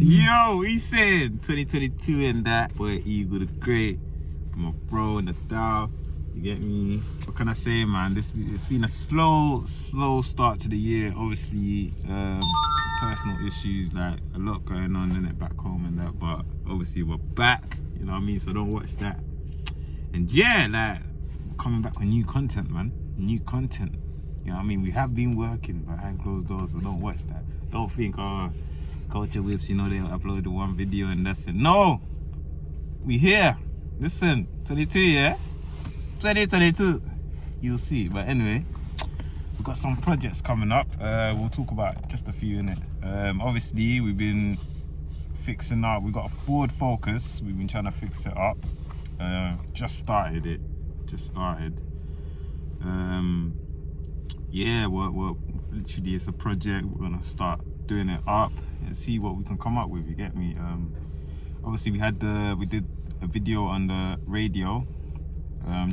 Yo, he said 2022 and that. Boy, Eagle the Great. My bro in the Dow. You get me? What can I say, man? It's been a slow start to the year. Obviously, personal issues, like a lot going on in it back home and that. But obviously, we're back. You know what I mean? So don't watch that. And yeah, like coming back with new content, man. New content. You know what I mean? We have been working behind closed doors, so don't watch that. Don't think, oh, Culture Whips, you know, they'll upload the one video and that's it. No! We here. Listen, 22, yeah? 2022. You'll see. But anyway, we've got some projects coming up. We'll talk about just a few in it. Obviously, we've been fixing up. We got a Ford Focus. We've been trying to fix it up. Just started it. Yeah, we're literally, it's a project. We're gonna start doing it up and see what we can come up with. You get me? Obviously, we did a video on the radio,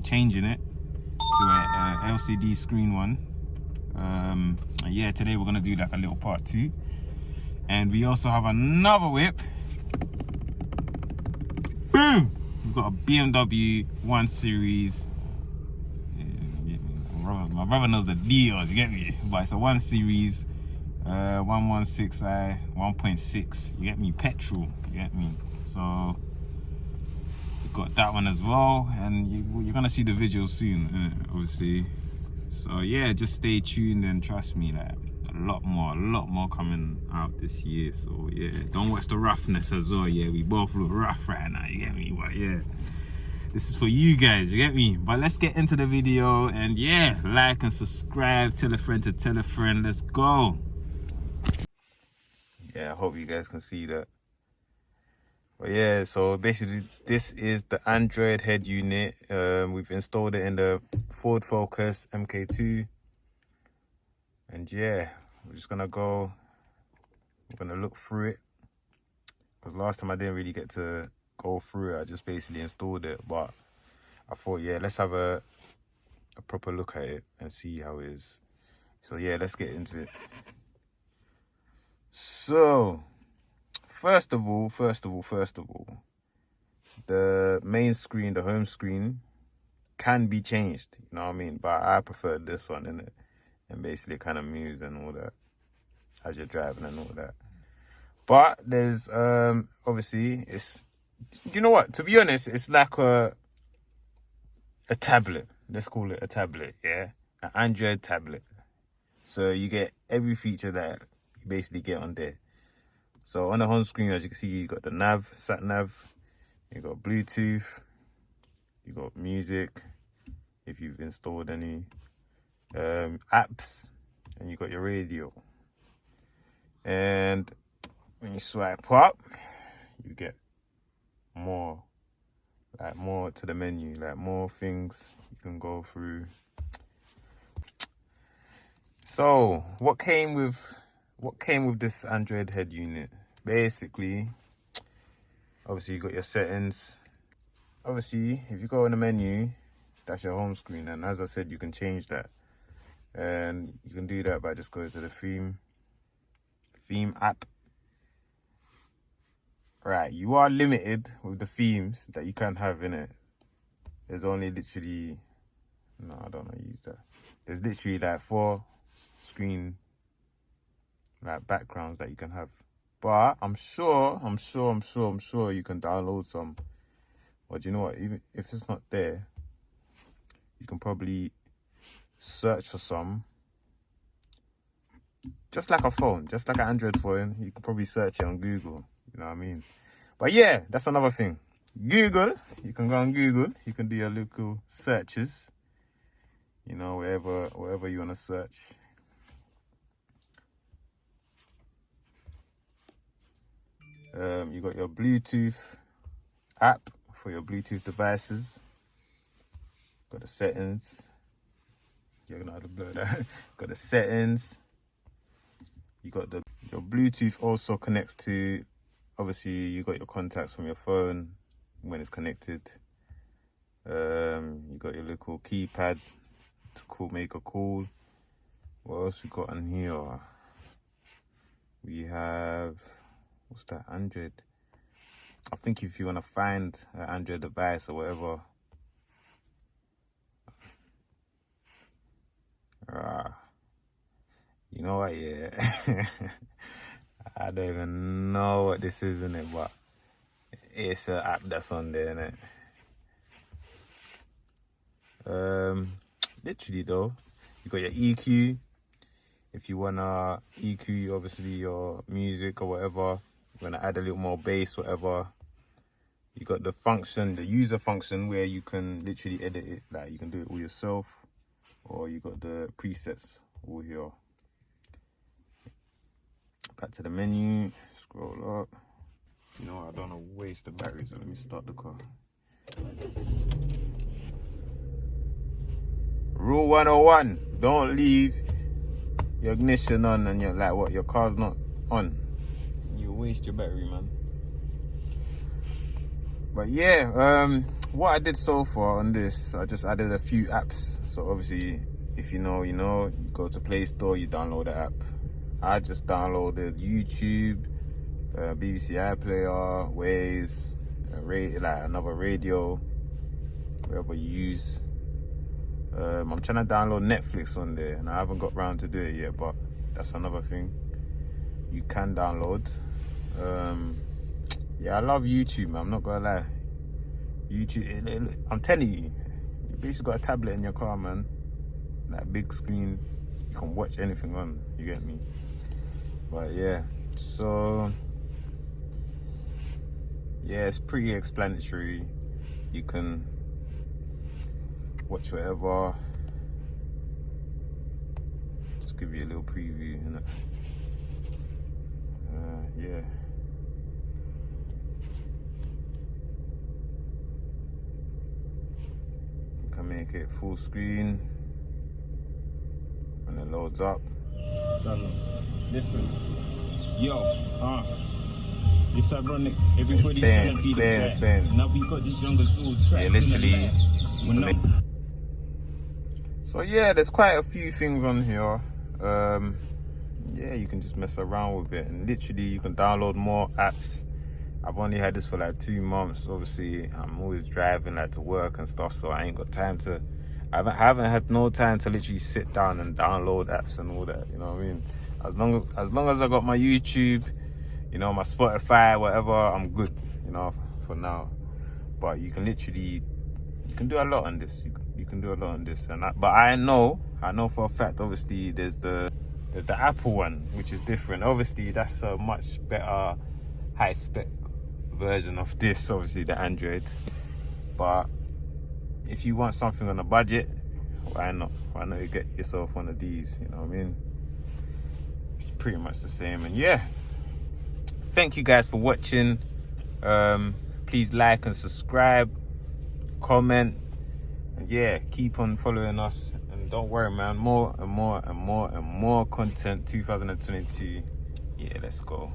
changing it to a LCD screen one. Yeah, today we're gonna do like a little part 2, and we also have another whip. Boom! We've got a BMW 1 Series. My brother knows the deals, you get me? But it's a 1 Series, 116i, 1.6, you get me? Petrol, you get me? So, we got that one as well, and you're gonna see the visual soon, obviously. So yeah, just stay tuned and trust me, like a lot more coming out this year. So yeah, don't watch the roughness as well. Yeah, we both look rough right now, you get me? But yeah, this is for you guys, you get me? But let's get into the video, and yeah, like and subscribe, tell a friend to tell a friend. Let's go. Yeah, I hope you guys can see that. But yeah, so basically this is the Android head unit. We've installed it in the Ford Focus MK2. And yeah, we're just gonna go, we're gonna look through it. Because last time I didn't really get to go through it, I just basically installed it. But I thought, yeah, let's have a proper look at it and see how it is. So yeah, let's get into it. So, first of all, the main screen, the home screen, can be changed, you know what I mean? But I prefer this one, innit? And basically kind of moves and all that as you're driving and all that. But there's, obviously, it's, you know what? To be honest, it's like a tablet. Let's call it a tablet, yeah? An Android tablet. So you get every feature that you basically get on there. So on the home screen, as you can see, you got the nav, sat nav, you got Bluetooth, you got music, if you've installed any apps, and you got your radio. And when you swipe up, you get more to the menu, like more things you can go through. So what came with this Android head unit? Basically, obviously you got your settings. Obviously, if you go in the menu, that's your home screen, and as I said, you can change that. And you can do that by just going to the theme app. Right, you are limited with the themes that you can have in it. There's only literally, no, I don't know how to use that. There's literally like 4 screen like backgrounds that you can have. But I'm sure you can download some. But you know what? Even if it's not there, you can probably search for some. Just like a phone, just like an Android phone, you can probably search it on Google. You know what I mean? But yeah, that's another thing. Google, you can go on Google. You can do your local searches. You know, wherever you want to search. You got your Bluetooth app for your Bluetooth devices. Got the settings. You're gonna have to blur that. Got the settings. You got your Bluetooth also connects to, obviously you got your contacts from your phone when it's connected. You got your little keypad to make a call. What else we got on here? We have what's that, Android? I think if you want to find an Android device or whatever, you know what, yeah. I don't even know what this is, innit, but it's an app that's on there, innit? Literally though, you got your EQ. If you wanna EQ, obviously, your music or whatever, you wanna add a little more bass, whatever. You got the function, the user function, where you can literally edit it, like you can do it all yourself, or you got the presets all here. Back to the menu, scroll up. You know what, I don't want to waste the battery, so let me start the car. Rule 101, don't leave your ignition on and you're like, what, your car's not on. You waste your battery, man. But yeah, what I did so far on this, I just added a few apps. So obviously, if you know, you go to Play Store, you download the app. I just downloaded YouTube, BBC iPlayer, Waze, like another radio, whatever you use. I'm trying to download Netflix on there, and I haven't got round to do it yet, but that's another thing you can download. Yeah, I love YouTube, man. I'm not gonna lie. YouTube, I'm telling you, you basically got a tablet in your car, man. That big screen, you can watch anything on, you get me? But yeah, so yeah, it's pretty explanatory. You can watch whatever. Just give you a little preview, innit? Yeah. You can make it full screen when it loads up. Listen, yo, it's ironic. Everybody's trying to be the best. Now we got this younger Zool track. Yeah, literally. So yeah, there's quite a few things on here. Yeah, you can just mess around with it, and literally you can download more apps. I've only had this for like 2 months. Obviously, I'm always driving like to work and stuff, so I ain't got time to. I haven't had no time to literally sit down and download apps and all that. You know what I mean? As long as I got my YouTube, my Spotify, whatever, I'm good. For now. But you can literally, you can do a lot on this. You can do a lot on this, but I know for a fact. Obviously, there's the Apple one, which is different. Obviously, that's a much better, high spec version of this. Obviously, the Android. But if you want something on a budget, why not? Why not you get yourself one of these? You know what I mean? It's pretty much the same. And yeah, thank you guys for watching. Please like and subscribe, comment, and yeah, keep on following us. And don't worry, man, more and more and more and more content. 2022. Yeah, let's go.